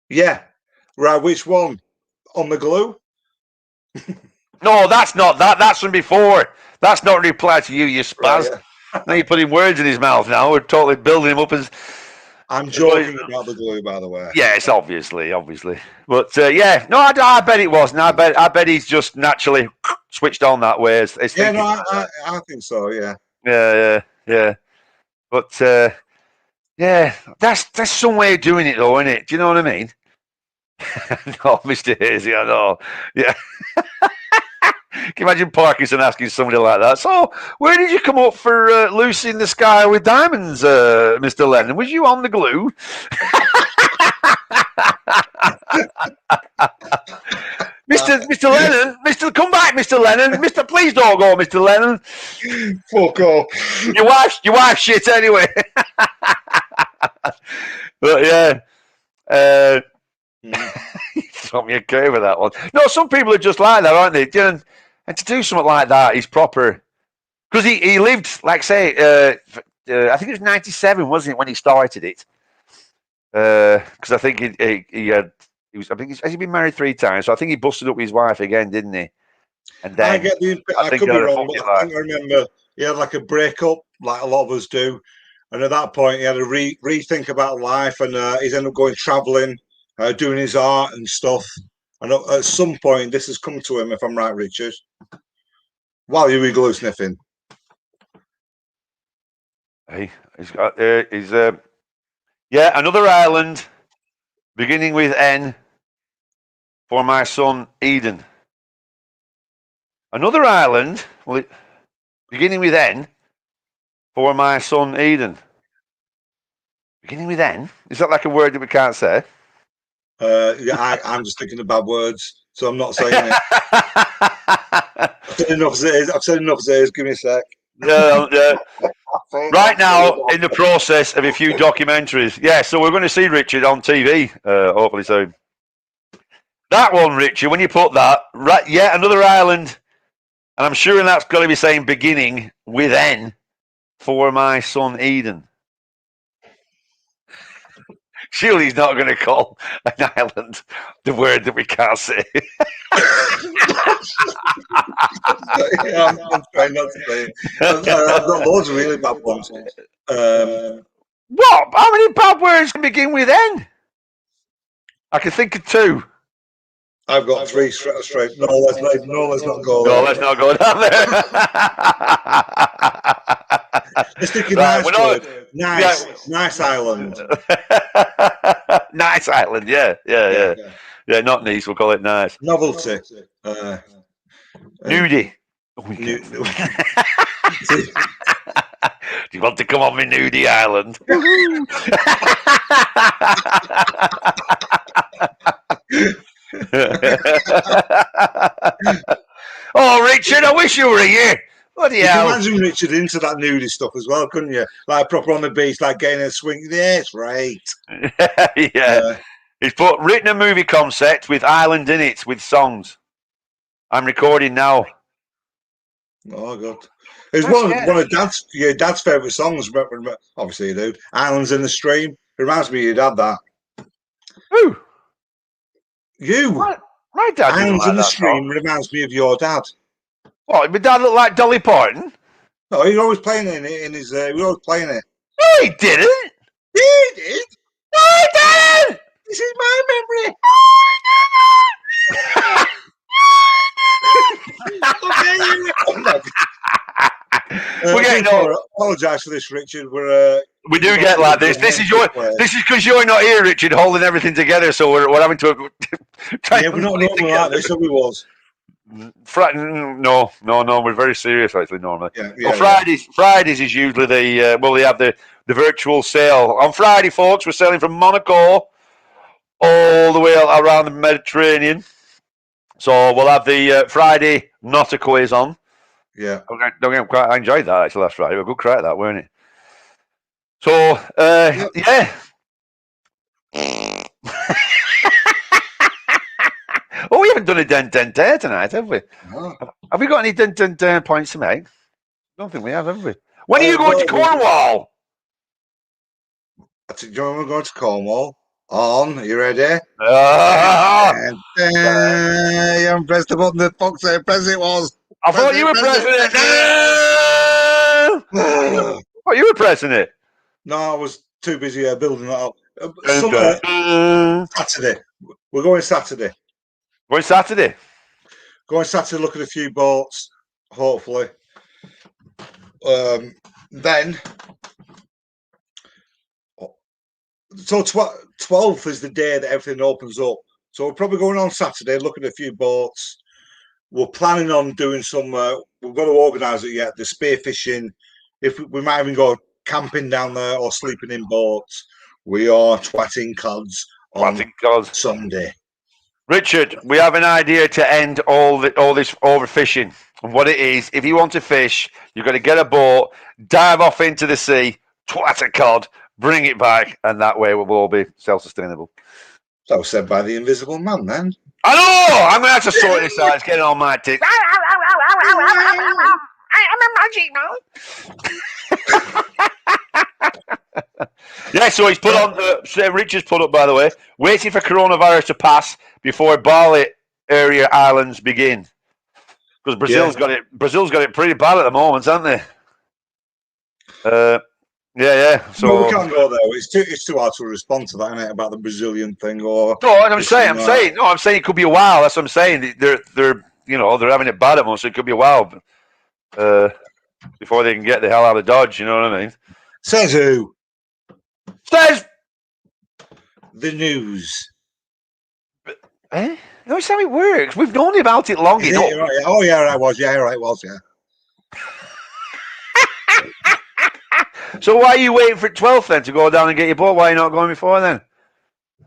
yeah, right? Which one? On the glue? No, that's not that. That's from before. That's not a reply to you, you spaz. Right, yeah. Now you're putting words in his mouth. Now we're totally building him up as. I'm joking about the glue, by the way. Yes, obviously, but yeah, no, I bet it wasn't. I bet he's just naturally switched on that way. I think so. Yeah. Yeah. But yeah, that's some way of doing it, though, isn't it? Do you know what I mean? No, Mr. Hazy, I know. Yeah. Can you imagine Parkinson asking somebody like that? So, where did you come up for Lucy in the Sky with Diamonds, Mr. Lennon? Was you on the glue? Mr. Lennon, come back, Mr. Lennon. Please don't go, Mr. Lennon. Fuck off. Your wife shit anyway. But yeah. Throw me a curve with that one. No, some people are just like that, aren't they? And to do something like that, he's proper. Because he lived, like say, I think it was 97, wasn't it, when he started it? Because I think has he been married 3 times? So I think he busted up his wife again, didn't he? And then I get the I could be wrong, but I think I remember he had like a breakup, like a lot of us do, and at that point he had to rethink about life, and he's ended up going travelling, doing his art and stuff. And at some point, this has come to him, if I'm right, Richard, while you were glue sniffing. Hey, he's got another island beginning with N for my son Eden. Another island beginning with N for my son Eden. Beginning with N? Is that like a word that we can't say? Yeah, I'm just thinking about words, so I'm not saying it. I've said enough as it is. Give me a sec. Yeah. Right now, in the process of a few documentaries. Yeah, so we're going to see Richard on TV, hopefully soon. That one, Richard, when you put that, right? Yeah, another island, and I'm sure that's got to be saying beginning with N for my son Eden. Surely he's not going to call an island the word that we can't say. Yeah, I'm trying not to say it. I've got loads of really bad ones. What? How many bad words can begin with N? I can think of 2. I've got 3 straight. No, let's not go there. No, let's not go down there. Let's think of nice word. Nice island. Nice island, yeah. Yeah, not nice, we'll call it nice. Novelty. Nudie. Do you want to come on my nudie island? Oh, Richard, I wish you were here. Bloody You can hell. imagine Richard into that nudie stuff as well, couldn't you? Like proper on the beach, like getting a swing. Yes, right. Yeah. He's written a movie concept with Island in it, with songs. I'm recording now. Oh God. It's one of your dad's favourite songs. Obviously, you do. Islands in the Stream. It reminds me of your dad. That. Who? You. My dad didn't Islands like in the that Stream song. reminds me of your dad. What? My dad looked like Dolly Parton? No, he's always playing it in his. We're always playing it. No, he didn't. He did. No, he didn't. This is my memory. Apologise for this, Richard. We do get like this. This is because you're not here, Richard, holding everything together. So we're having to try. Yeah, we're not normally like this. So we was. No, we're very serious actually normally. Yeah, Fridays is usually they have the virtual sale on Friday, folks. We're selling from Monaco all the way around the Mediterranean. So we'll have the Friday Nautica quiz on. Yeah. I enjoyed that actually last Friday. A good crack that, weren't it? So yeah. Oh, we haven't done a dent tonight, have we? No. Have we got any dent points to make? I don't think we have we? When are you going to Cornwall? Do you know when we're going to Cornwall? On, are you ready? You haven't pressed the button that Fox said press it was. I thought you were pressing it. I thought you were pressing it. No, I was too busy building that up. Saturday. We're going Saturday. Going Saturday? Going Saturday, look at a few boats, hopefully. Then, so 12th is the day that everything opens up. So we're probably going on Saturday, looking at a few boats. We're planning on doing some, we've got to organise it yet, the spearfishing. If we might even go camping down there or sleeping in boats. We are twatting cods on Sunday. Richard, we have an idea to end all this overfishing. And what it is, if you want to fish, you've got to get a boat, dive off into the sea, twat a cod, bring it back, and that way we'll all be self-sustainable. That was said by the Invisible Man, then. I know! I'm going to have to sort this out. It's getting on my tits. I'm a magic man. Yeah, so he's put on, Richard's put up, by the way, waiting for coronavirus to pass before Bali area islands begin. Because Brazil's got it pretty bad at the moment, haven't they? Yeah. So we can't go there. It's too hard to respond to that, isn't it, about the Brazilian thing or. No, I'm saying it could be a while. That's what I'm saying. They're having it bad at most. So it could be a while before they can get the hell out of Dodge. You know what I mean? Says who? Says the news. No, it's how it works. We've known about it long enough. Right. Oh yeah, right was. Yeah, right was. Yeah. So why are you waiting for 12th then to go down and get your boat? Why are you not going before then?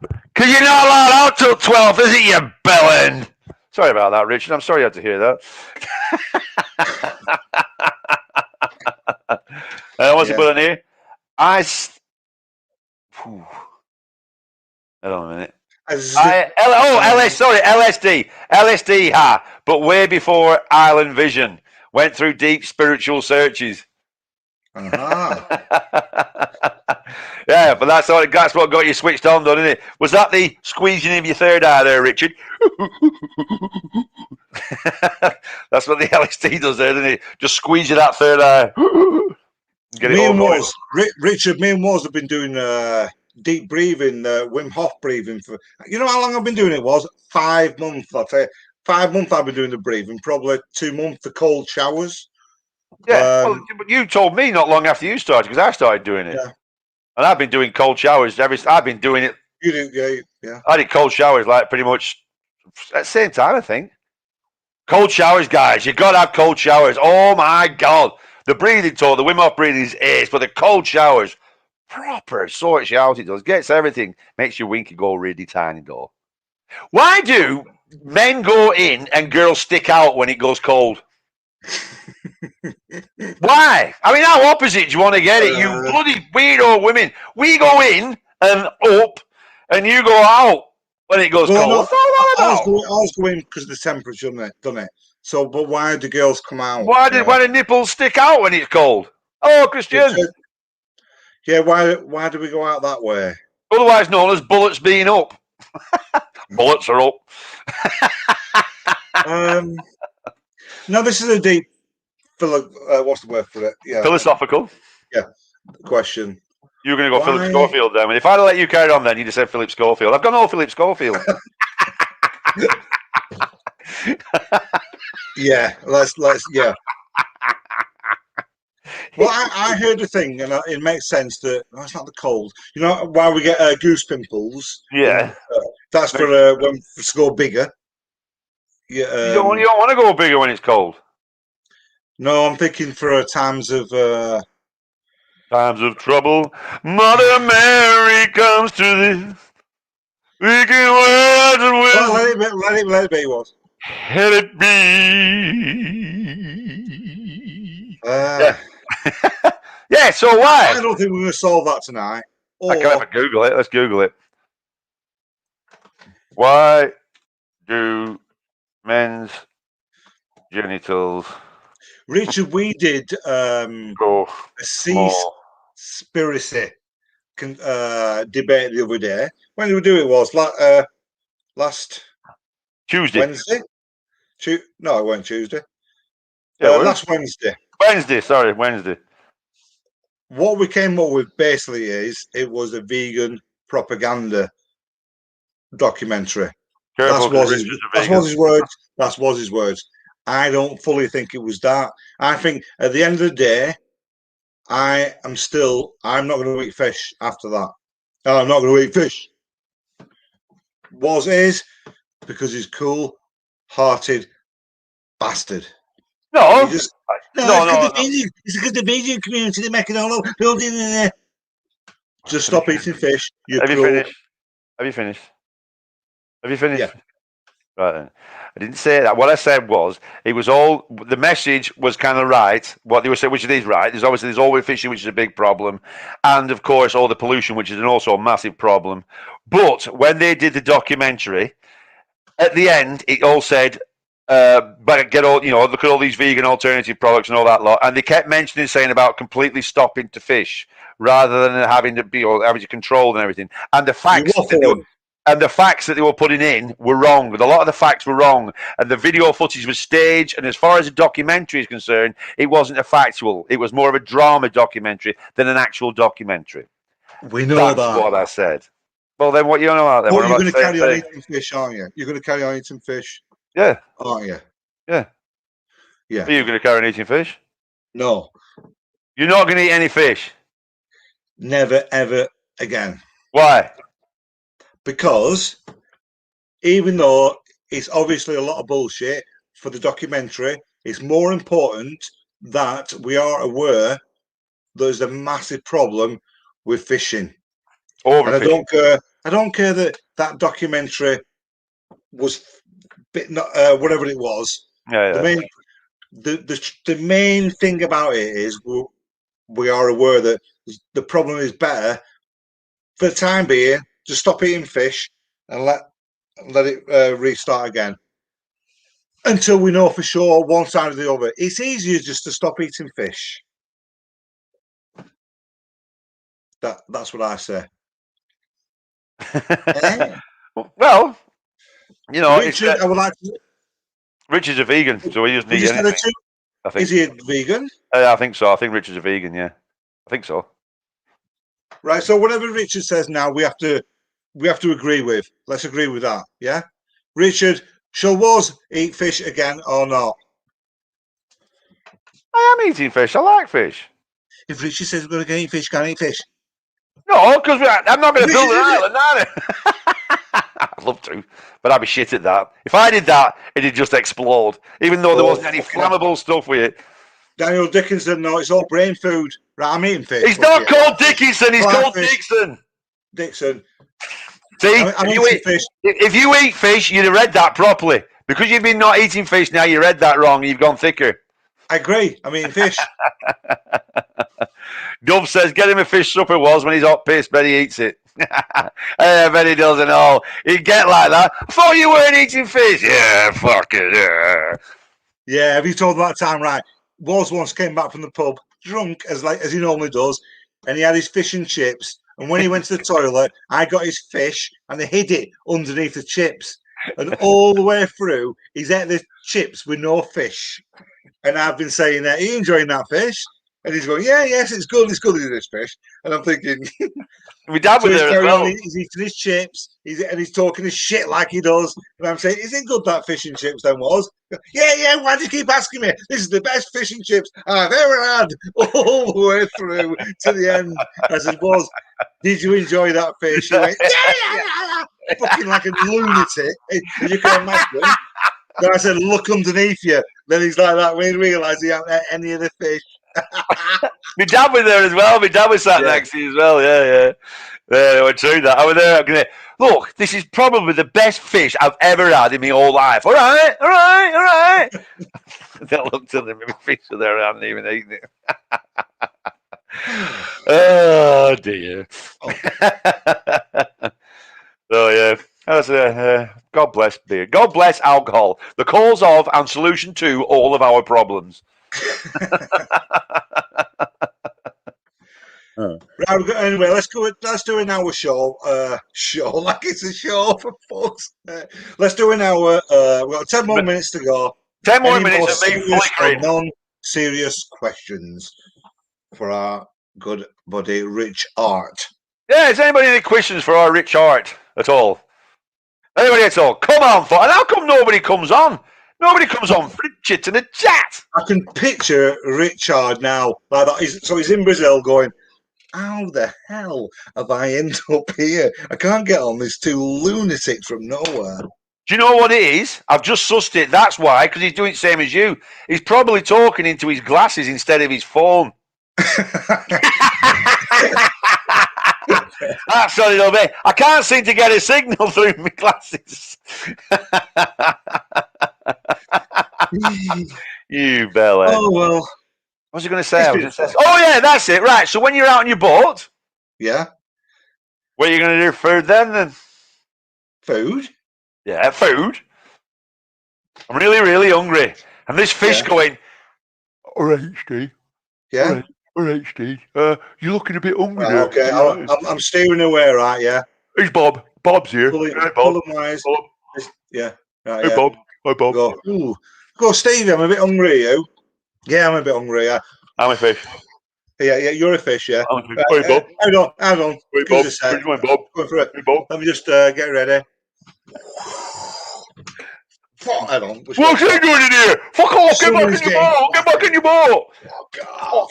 Because you're not allowed out till 12th, is it, you bellend? Sorry about that, Richard. I'm sorry you had to hear that. What's it put on here? Hold on a minute. LSD, but way before Island Vision. Went through deep spiritual searches. Yeah, but that's what got you switched on, though, didn't it? Was that the squeezing of your third eye there, Richard? That's what the LSD does there, doesn't it? Just squeeze you that third eye. Richard, me and Woz have been doing deep breathing, Wim Hof breathing for. You know how long I've been doing it? Was 5 months. I'll tell you, 5 months I've been doing the breathing. Probably 2 months the cold showers. Yeah, but you told me not long after you started because I started doing it, and I've been doing cold showers. I've been doing it. You did, yeah. I did cold showers like pretty much at the same time. I think cold showers, guys. You got to have cold showers. Oh my God, the breathing talk, the Wim Hof breathing is ace, but the cold showers, proper sorts you out. It does, gets everything, makes your winky go really tiny. Though, why do men go in and girls stick out when it goes cold? Why? I mean, how opposite do you want to get it? You bloody weirdo women. We go in and up, and you go out when it goes cold. No, What's all that I was going because of the temperature, done it. So, but why do girls come out? Why do nipples stick out when it's cold? Oh, Christian. Yeah, why do we go out that way? Otherwise known as bullets being up. Bullets are up. No, this is a deep, what's the word for it? Yeah, philosophical. Yeah, question. You're going to go Philip Schofield then. If I'd let you carry on then, you'd have said Philip Schofield. I've gone all Philip Schofield. Yeah, let's yeah. Well, I heard a thing, and it makes sense that it's not the cold. You know why we get goose pimples? Yeah, that's for when to go bigger. Yeah, you don't want to go bigger when it's cold. No, I'm thinking for times of trouble. Mother Mary comes to this. We can words and well, let it be. What? Let it be. Yeah. So why? I don't think we're going to solve that tonight. I can't Google it. Let's Google it. Why do men's genitals? Richard, we did a seaspiracy debate the other day. When did we do it? Was last Tuesday. Wednesday? No, it wasn't Tuesday. Yeah, last Wednesday. Wednesday. What we came up with basically it was a vegan propaganda documentary. That was his words. I don't fully think it was that. I think at the end of the day, I'm not going to eat fish after that. I'm not going to eat fish. Is because he's cool-hearted bastard. No. It's because the vegan community, they're making all over building in there. Just stop eating fish. Have you finished? Yeah. Right then. I didn't say that. What I said was, the message was kind of right. What they were saying, which it is right. There's overfishing, which is a big problem. And of course, all the pollution, which is also a massive problem. But when they did the documentary, at the end, it all said, but look at all these vegan alternative products and all that lot. And they kept saying about completely stopping to fish rather than having to control and everything. And the facts that they were putting in were wrong. A lot of the facts were wrong. And the video footage was staged. And as far as a documentary is concerned, it wasn't a factual. It was more of a drama documentary than an actual documentary. We know That's what I said. Well, then what you know about that? Well, you're going to carry on eating fish, aren't you? You're going to carry on eating fish? Yeah. Aren't you? Yeah. Yeah. Are you going to carry on eating fish? No. You're not going to eat any fish? Never, ever again. Why? Because even though it's obviously a lot of bullshit for the documentary, it's more important that we are aware there's a massive problem with fishing. And I don't care that documentary was whatever it was. Yeah. The main thing about it is we are aware that the problem is better for the time being. Just stop eating fish and let it restart again until we know for sure one side or the other. It's easier just to stop eating fish. That's what I say. Well, Richard, I would like to. Richard's a vegan, so he doesn't eat anything. I think. Is he a vegan? I think so. I think Richard's a vegan. Yeah, I think so. Right. So whatever Richard says now, we have to agree with. Let's agree with that. Yeah. Richard, shall Woz eat fish again or not? I am eating fish. I like fish. If Richard says we're going to eat fish, can't eat fish. No, because I'm not going to build an island, are I? I'd love to, but I'd be shit at that. If I did that, it'd just explode, even though there wasn't any flammable stuff with it. Daniel Dickinson, no, it's all brain food. Right, I'm eating fish. He's not called Dickinson, he's called Dixon. Dixon. See, if you eat fish, you'd have read that properly. Because you've been not eating fish now, you read that wrong, you've gone thicker. I agree. I'm eating fish. Dove says, get him a fish supper, was when he's hot pissed, bet he eats it. I bet he doesn't know. He'd get like that. I thought you weren't eating fish. Yeah, fuck it. Yeah. Yeah, have you told that time right? Was once came back from the pub, drunk as he normally does, and he had his fish and chips. And when he went to the toilet, I got his fish and they hid it underneath the chips. And all the way through, he's ate the chips with no fish. And I've been saying that, are you enjoying that fish? And he's going, yeah, yes, it's good with this fish. And I'm thinking, my dad was there as well. He's eating his chips, and he's talking his shit like he does. And I'm saying, is it good, that fish and chips then was? Yeah, why do you keep asking me? This is the best fish and chips I've ever had, all the way through to the end. I said, was, did you enjoy that fish? He went, yeah. Fucking like a lunatic, as you can imagine. Then I said, look underneath you. Then he's like that when he realised he hadn't ate any of the fish. My dad was there as well. My dad was sat next to you as well. Yeah. I went through that. I was there. Look, this is probably the best fish I've ever had in my whole life. All right. Then I looked at them, my fish were there. I hadn't even eaten it. Oh dear. So yeah. God bless beer. God bless alcohol. The cause of and solution to all of our problems. Right, anyway, let's do an hour show. Show like it's a show for folks. Let's do an hour. We've got 10 more minutes to go. 10 more minutes of me flickering. Non-serious questions for our good buddy Richart. Yeah, is anybody any questions for our Richart at all? Anybody at all? Come on, and how come nobody comes on? Nobody comes on for a chit and a chat. I can picture Richard now like that. So he's in Brazil going, how the hell have I ended up here? I can't get on. There's two lunatics from nowhere. Do you know what it is? I've just sussed it. That's why, because he's doing the same as you. He's probably talking into his glasses instead of his phone. That's what it'll be. I can't seem to get a signal through my glasses. You bella. Oh, well. What was I going to say? Oh, yeah, that's it. Right. So when you're out on your boat. Yeah. What are you going to do? Food then? Food? Yeah, food. I'm really, really hungry. And this fish going, all right, Steve. Yeah. All right, Steve. You're looking a bit hungry there. Okay, I'm steering away, right, yeah. Who's Bob? Bob's here. Bob. Bob. Yeah. Right, Hey, yeah. Bob. Hi, Bob. Go, Stevie, I'm a bit hungry, you? Yeah, I'm a bit hungry, yeah. I'm a fish. Yeah, you're a fish, yeah. I'm a fish. Hey, Bob. Hang on. Hey, Bob. Where's my Bob? Hey, Bob. Let me just get ready. Hang on. What's he doing in here? Fuck off! Get back in your boat! Get back in your boat! Get off!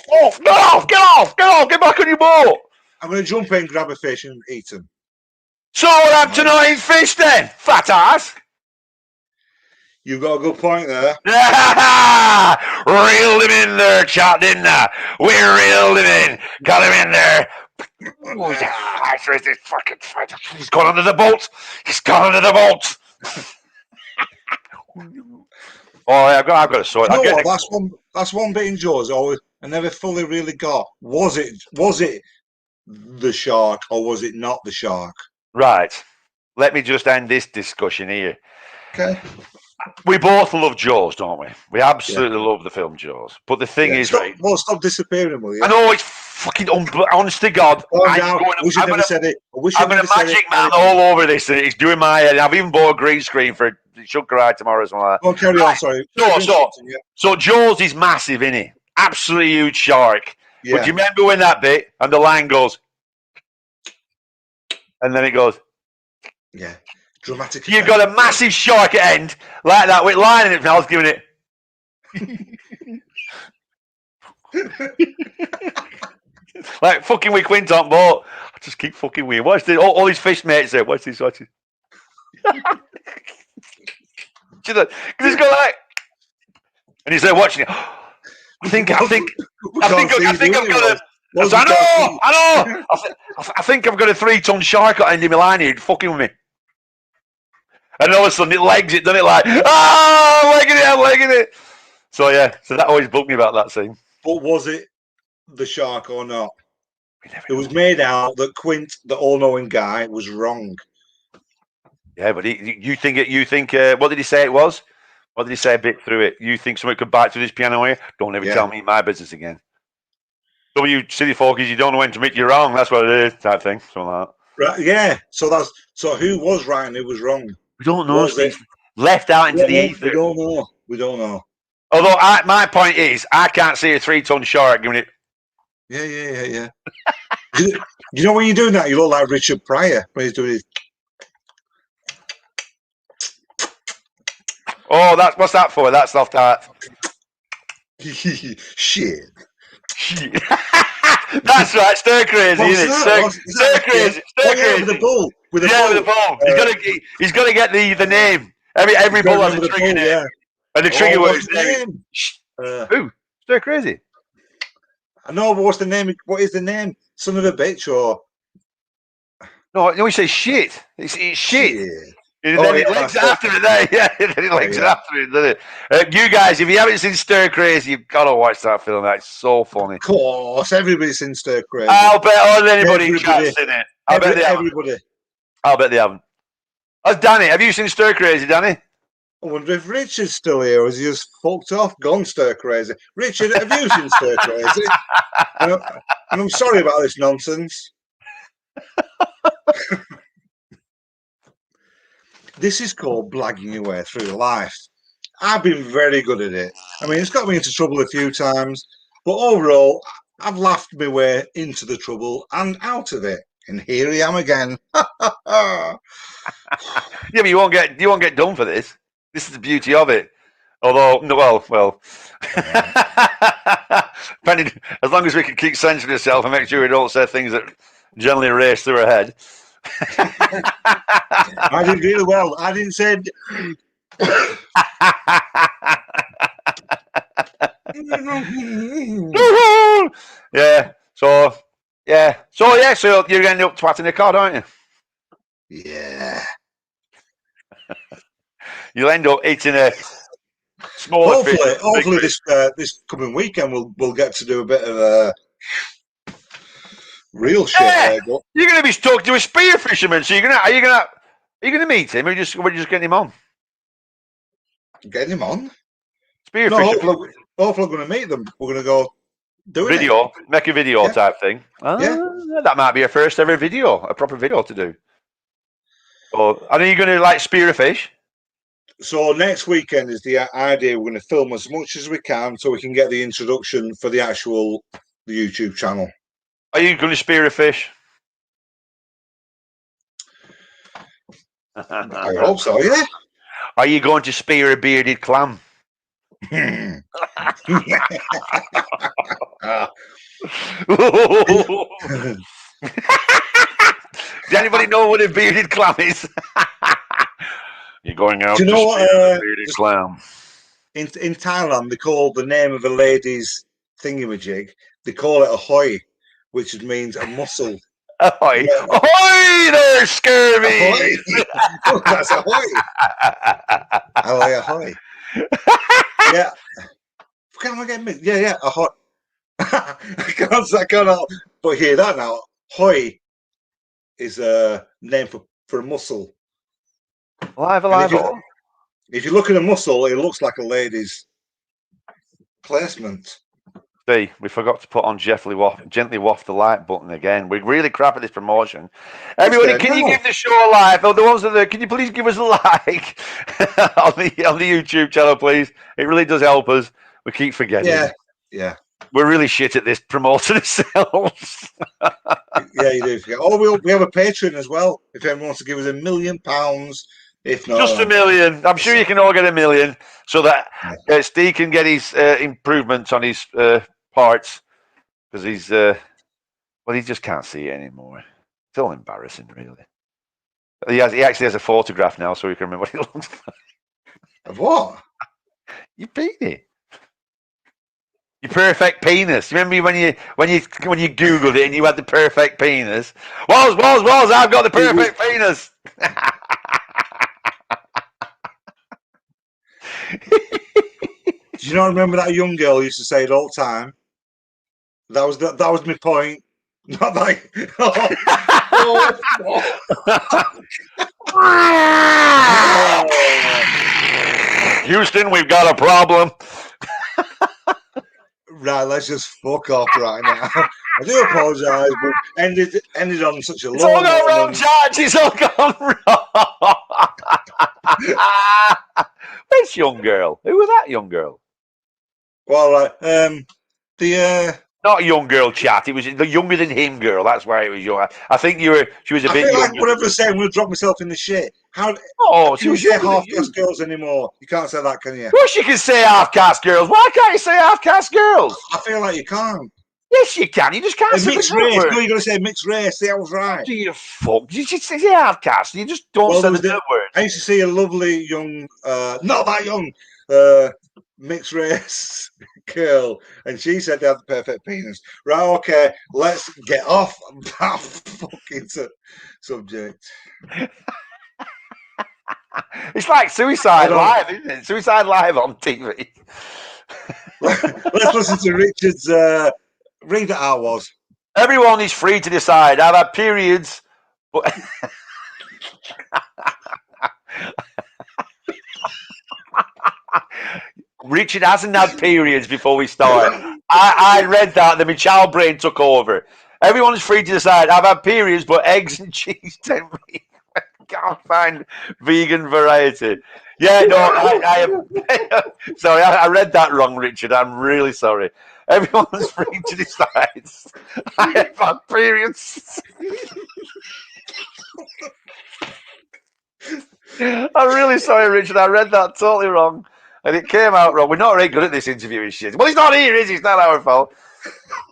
Get off! Get back on your boat! I'm going to jump in, grab a fish, and eat them. So we're up to not eat fish then, fat ass. You've got a good point there. Reeled him in there, chat, didn't I? We reeled him in. Got him in there. He's gone under the boat. He's gone under the boat. Oh, I've got to sort. You know what? That's one bit in Jaws. I never fully really got. Was it the shark or was it not the shark? Right. Let me just end this discussion here. Okay. We both love Jaws, don't we? We absolutely love the film Jaws. But the thing is, stop disappearing, will you? I know it's fucking honest to God. I wish I never said it. I'm a magic man all over this. It's doing my head. I've even bought a green screen for Should Cry tomorrow as well. Oh, carry on, sorry. So Jaws is massive, isn't it? Absolutely huge shark. Yeah. But do you remember when that bit and the line goes, and then it goes, yeah, dramatic. You've got a massive shark at end like that with line in its mouth, giving it. Like fucking with Quinton boat. I just keep fucking with him. What's this? All his fish mates there. What's this? Because he's got like, and he's there watching it. I think I've got a 3-ton shark at end of my line here, fucking with me. And all of a sudden it legs it, doesn't it? Like, I'm legging it. So yeah, so that always bugged me about that scene. But was it the shark or not? It was Know. made out that Quint, the all-knowing guy, was wrong. Yeah, but you think it? You think what did he say it was? What did he say a bit through it? You think someone could bite through this piano here? Don't ever tell me my business again. So you silly folk, you don't know when to admit you're wrong. That's what it is, type thing. Something like that. Right, yeah. So who was right and who was wrong? We don't know. Was it left out into the ether? We don't know. We don't know. Although my point is, I can't see a 3-ton shark giving it. Yeah. You know when you're doing that, you look like Richard Pryor when he's doing his. Oh, what's that for? That's off that. Shit. That's right, stir crazy, isn't it? Stir crazy. With the bull. With the bull. He's got to get the name. Every bull has a trigger name. Yeah. And the trigger word is name. Who? Stir crazy. I know, but what's the name? What is the name? Son of a bitch or? No, he says shit. It's shit. And then he links after it there. Yeah, then he links it after it, doesn't it? You guys, if you haven't seen Stir Crazy, you've got to watch that film. That's so funny. Of course, everybody's seen Stir Crazy. I'll bet anybody in chat's in it. I bet they haven't. I'll bet they haven't. That's Danny. Have you seen Stir Crazy, Danny? I wonder if Richard's still here or has he just fucked off, gone Stir Crazy. Richard, have you seen Stir Crazy? And I'm sorry about this nonsense. This is called blagging your way through life. I've been very good at it. I mean, it's got me into trouble a few times, but overall, I've laughed my way into the trouble and out of it. And here I am again. Yeah, but you won't get done for this. This is the beauty of it. Although, well. Depending, as long as we can keep censoring ourselves and make sure we don't say things that generally race through our head. I did really well. I didn't say. Yeah. So you're going to end up twatting the cod, aren't you? Yeah. You'll end up eating a smaller fish. Hopefully this coming weekend we'll get to do a bit of real shit. Yeah. You're going to be stuck to a spear fisherman. So are you going to meet him? Or we're just getting him on. Getting him on. Spear fisherman. Hopefully we're going to meet them. We're going to go do video, make a video type thing. That might be a first ever video, a proper video to do. So, are you going to spear a fish? So next weekend is the idea. We're going to film as much as we can so we can get the introduction for the actual YouTube channel. Are you going to spear a fish? I hope so, yeah. Are you going to spear a bearded clam? Does anybody know what a bearded clam is? You're going out to spear a bearded clam. In Thailand, they call the name of a lady's thingamajig, they call it a hoi, which means a mussel. Ahoy! Yeah. Ahoy there, scurvy! Ahoy. Oh, that's ahoy. Ahoy, ahoy. Yeah. Can I get me? Yeah, ahoy. I can't. But hear that now. Hoi is a name for a mussel. Alive. If you look at a mussel, it looks like a lady's placement. See, we forgot to put on gently waft the like button again. We're really crap at this promotion. Everybody, can you give the show a like? Oh, the ones that can you please give us a like on the YouTube channel, please? It really does help us. We keep forgetting. Yeah. We're really shit at this promoting ourselves. Yeah, you do forget. Oh, we have a Patreon as well. If anyone wants to give us £1 million, if not, just $1 million. I'm sure you can all get $1 million, so that Steve can get his improvements on his parts, because he's he just can't see it anymore. It's all embarrassing, really. He actually has a photograph now, so he can remember what he looks like. Of what? You beat it. Your perfect penis. Remember when you Googled it and you had the perfect penis? Walls, I've got the perfect penis. you not remember that young girl used to say it all the time? That was my point. Not like Houston, we've got a problem. Right, let's just fuck off right now. I do apologise, but ended on such a It's low all gone wrong, moment. George. It's all gone wrong. Which young girl? Who was that young girl? Well, not a young girl, chat. It was the younger than him girl. That's why it was young. I think she was a bit feel younger. like whatever I'm saying, I'm going to drop myself in the shit. How? Oh, can you say half-caste girls anymore? You can't say that, can you? Of course you can say half-caste girls. Why can't you say half-caste girls? I feel like you can't. Yes, you can. You just can't say mixed race. No, you're going to say mixed race. See, I was right. Do you fuck? You just say half-caste. You just don't say the word. I used to see a lovely young, not that young, mixed race girl, and she said they had the perfect penis. Right, okay, let's get off that fucking subject. It's like Suicide Live, isn't it? Suicide Live on TV. Let's listen to Richard's read it out. Was everyone is free to decide. I've had periods, but Richard hasn't had periods before we start. I read that, then my child brain took over. Everyone is free to decide. I've had periods, but eggs and cheese don't me. Can't find vegan variety. Yeah, no, I sorry, I read that wrong, Richard. I'm really sorry. Everyone's free to decide. I have had periods. I'm really sorry, Richard. I read that totally wrong. And it came out wrong. We're not very good at this interviewing shit. Well, he's not here, is he? It's not our fault.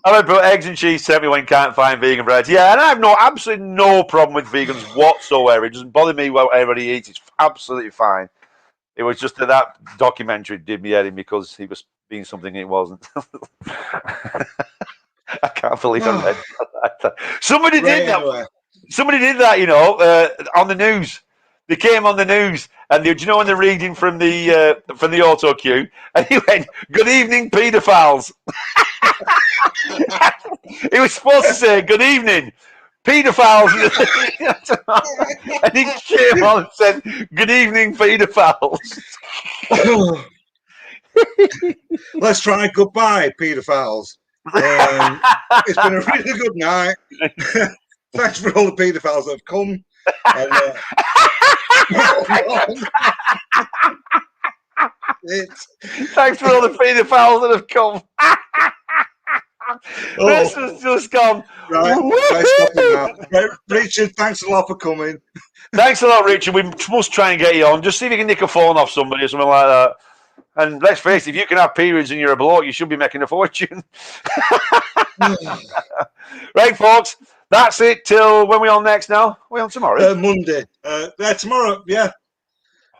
I would put eggs and cheese to everyone can't find vegan variety. Yeah, and I have absolutely no problem with vegans whatsoever. It doesn't bother me what everybody eats. It's absolutely fine. It was just that documentary did me head in because he was being something he wasn't. I can't believe I read that. Somebody did that. Anyway. Somebody did that, on the news. They came on the news, and do you know when they're reading from the auto cue, and he went, "Good evening, paedophiles." He was supposed to say, "Good evening, paedophiles," and he came on and said, "Good evening, paedophiles." Let's try goodbye, paedophiles. It's been a really good night. Thanks for all the paedophiles that have come. And, thanks for all the paedophiles that have come. This has just gone. Right, Richard, thanks a lot for coming. Thanks a lot, Richard. We must try and get you on. Just see if you can nick a phone off somebody or something like that. And let's face it, if you can have periods and you're a bloke, you should be making a fortune. Right, folks. That's it till when we on next now? We on tomorrow? Monday. Tomorrow, yeah.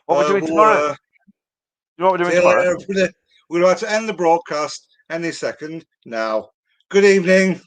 What we're doing tomorrow? You know what we're doing tomorrow? We're about to end the broadcast any second now. Good evening.